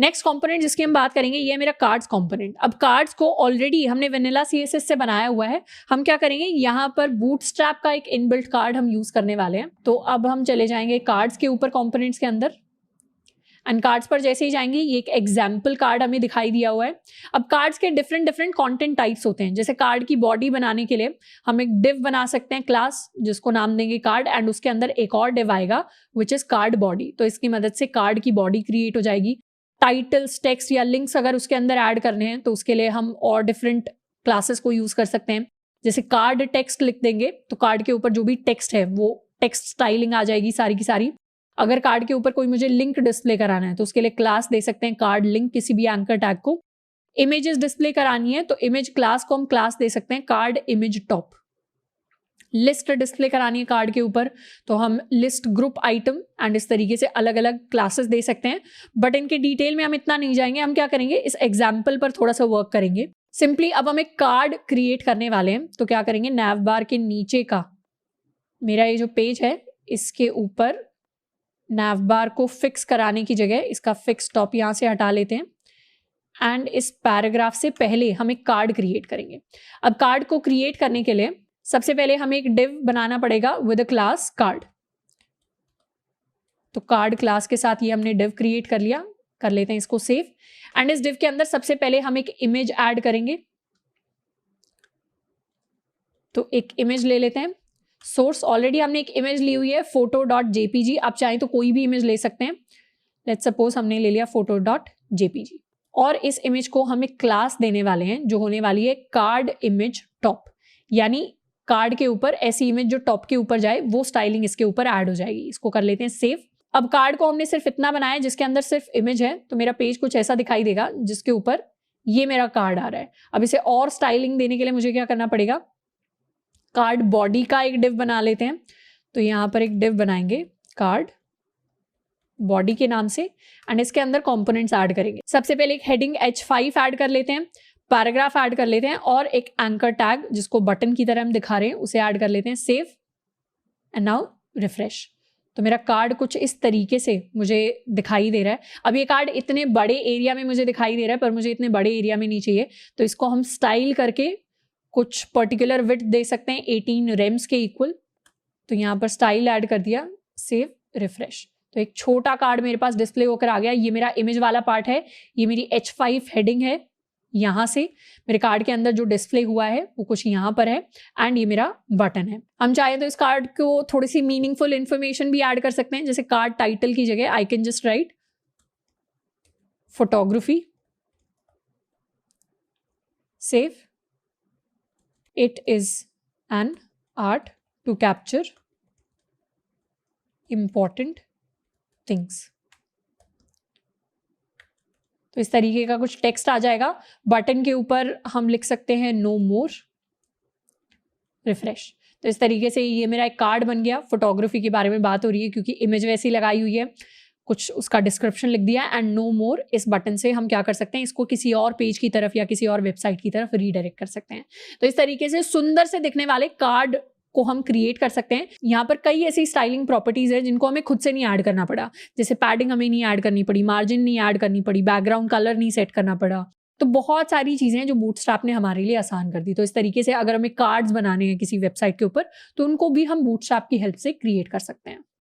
Next component जिसकी हम बात करेंगे ये है मेरा कार्ड्स कंपोनेंट। अब कार्ड्स को ऑलरेडी हमने वेनिला CSS से बनाया हुआ है। हम क्या करेंगे, यहाँ पर बूटस्ट्रैप का एक इनबिल्ट कार्ड हम यूज करने वाले हैं। तो अब हम चले जाएंगे कार्ड्स के ऊपर कंपोनेंट्स के अंदर, एंड कार्ड्स पर जैसे ही जाएंगे ये एक एग्जाम्पल कार्ड हमें दिखाई दिया हुआ है। अब कार्ड्स के डिफरेंट डिफरेंट कंटेंट टाइप्स होते हैं। जैसे कार्ड की बॉडी बनाने के लिए हम एक डिव बना सकते हैं क्लास, जिसको नाम देंगे कार्ड, एंड उसके अंदर एक और डिव आएगा विच इज कार्ड बॉडी। तो इसकी मदद से कार्ड की बॉडी क्रिएट हो जाएगी। टाइटल्स, टेक्स्ट या लिंक्स अगर उसके अंदर ऐड करने हैं तो उसके लिए हम और डिफरेंट क्लासेस को यूज कर सकते हैं। जैसे कार्ड टेक्स्ट लिख देंगे तो कार्ड के ऊपर जो भी टेक्स्ट है वो टेक्स्ट स्टाइलिंग आ जाएगी सारी की सारी। अगर कार्ड के ऊपर कोई मुझे लिंक डिस्प्ले कराना है तो उसके लिए क्लास दे सकते हैं कार्ड लिंक, किसी भी एंकर टैग को। इमेजेस डिस्प्ले करानी है तो इमेज क्लास को हम क्लास दे सकते हैं card image top. List display करानी है कार्ड के ऊपर तो हम लिस्ट ग्रुप आइटम, एंड इस तरीके से अलग अलग क्लासेस दे सकते हैं। बट इनके डिटेल में हम इतना नहीं जाएंगे। हम क्या करेंगे, इस एग्जाम्पल पर थोड़ा सा वर्क करेंगे। सिंपली अब हम एक कार्ड क्रिएट करने वाले हैं तो क्या करेंगे, नैव बार के नीचे का मेरा ये जो पेज है इसके ऊपर नैव बार को फिक्स कराने की जगह इसका फिक्स टॉप यहाँ से हटा लेते हैं, एंड इस पैराग्राफ से पहले हम एक कार्ड क्रिएट करेंगे। अब कार्ड को क्रिएट करने के लिए सबसे पहले हमें एक डिव बनाना पड़ेगा विद अ क्लास कार्ड। तो कार्ड क्लास के साथ ये हमने डिव क्रिएट कर लिया, कर लेते हैं इसको सेव। एंड इस डिव के अंदर सबसे पहले हम एक इमेज ऐड करेंगे। तो एक इमेज ले लेते हैं। सोर्स ऑलरेडी हमने एक इमेज ली हुई है photo.jpg। आप चाहें तो कोई भी इमेज ले सकते हैं। लेट्स सपोज हमने ले लिया photo.jpg, और इस इमेज को हम एक क्लास देने वाले हैं जो होने वाली है कार्ड इमेज टॉप। यानी कार्ड के ऊपर ऐसी इमेज जो टॉप के ऊपर जाए वो स्टाइलिंग इसके ऊपर ऐड हो जाएगी। इसको कर लेते हैं सेव। अब कार्ड को हमने सिर्फ इतना बनाया जिसके अंदर सिर्फ इमेज है, तो मेरा पेज कुछ ऐसा दिखाई देगा जिसके ऊपर ये मेरा कार्ड आ रहा है। अब इसे और स्टाइलिंग देने के लिए मुझे क्या करना पड़ेगा, कार्ड बॉडी का एक डिव बना लेते हैं। तो यहाँ पर एक डिव बनाएंगे कार्ड बॉडी के नाम से, एंड इसके अंदर कंपोनेंट्स ऐड करेंगे। सबसे पहले एक हेडिंग H5 ऐड कर लेते हैं, पैराग्राफ ऐड कर लेते हैं, और एक एंकर टैग जिसको बटन की तरह हम दिखा रहे हैं उसे ऐड कर लेते हैं। Save and now refresh. तो मेरा कार्ड कुछ इस तरीके से मुझे दिखाई दे रहा है। अब ये कार्ड इतने बड़े एरिया में मुझे दिखाई दे रहा है पर मुझे इतने बड़े एरिया में नहीं चाहिए, तो इसको हम स्टाइल करके कुछ पर्टिकुलर विड्थ दे सकते हैं 18 रेम्स के इक्वल। तो यहाँ पर स्टाइल ऐड कर दिया, सेव रिफ्रेश। तो एक छोटा कार्ड मेरे पास डिस्प्ले होकर आ गया। ये मेरा इमेज वाला पार्ट है, ये मेरी H5 हेडिंग है। यहाँ से मेरे कार्ड के अंदर जो डिस्प्ले हुआ है वो कुछ यहाँ पर है, एंड ये मेरा बटन है। हम चाहें तो इस कार्ड को थोड़ी सी मीनिंगफुल इंफॉर्मेशन भी ऐड कर सकते हैं। जैसे कार्ड टाइटल की जगह I can just right photography, save. It is an art to capture important things। तो इस तरीके का कुछ टेक्स्ट आ जाएगा। बटन के ऊपर हम लिख सकते हैं नो मोर, रिफ्रेश। तो इस तरीके से ये मेरा एक कार्ड बन गया। फोटोग्राफी के बारे में बात हो रही है क्योंकि इमेज वैसी लगाई हुई है, कुछ उसका डिस्क्रिप्शन लिख दिया, एंड नो मोर इस बटन से हम क्या कर सकते हैं, इसको किसी और पेज की तरफ या किसी और वेबसाइट की तरफ रीडायरेक्ट कर सकते हैं। तो इस तरीके से सुंदर से दिखने वाले कार्ड को हम क्रिएट कर सकते हैं। यहाँ पर कई ऐसी स्टाइलिंग प्रॉपर्टीज है जिनको हमें खुद से नहीं ऐड करना पड़ा। जैसे पैडिंग हमें नहीं ऐड करनी पड़ी, मार्जिन नहीं ऐड करनी पड़ी, बैकग्राउंड कलर नहीं सेट करना पड़ा। तो बहुत सारी चीजें हैं जो बूटस्ट्रैप ने हमारे लिए आसान कर दी। तो इस तरीके से अगर हमें कार्ड्स बनाने हैं किसी वेबसाइट के ऊपर तो उनको भी हम बूटस्ट्रैप की हेल्प से क्रिएट कर सकते हैं।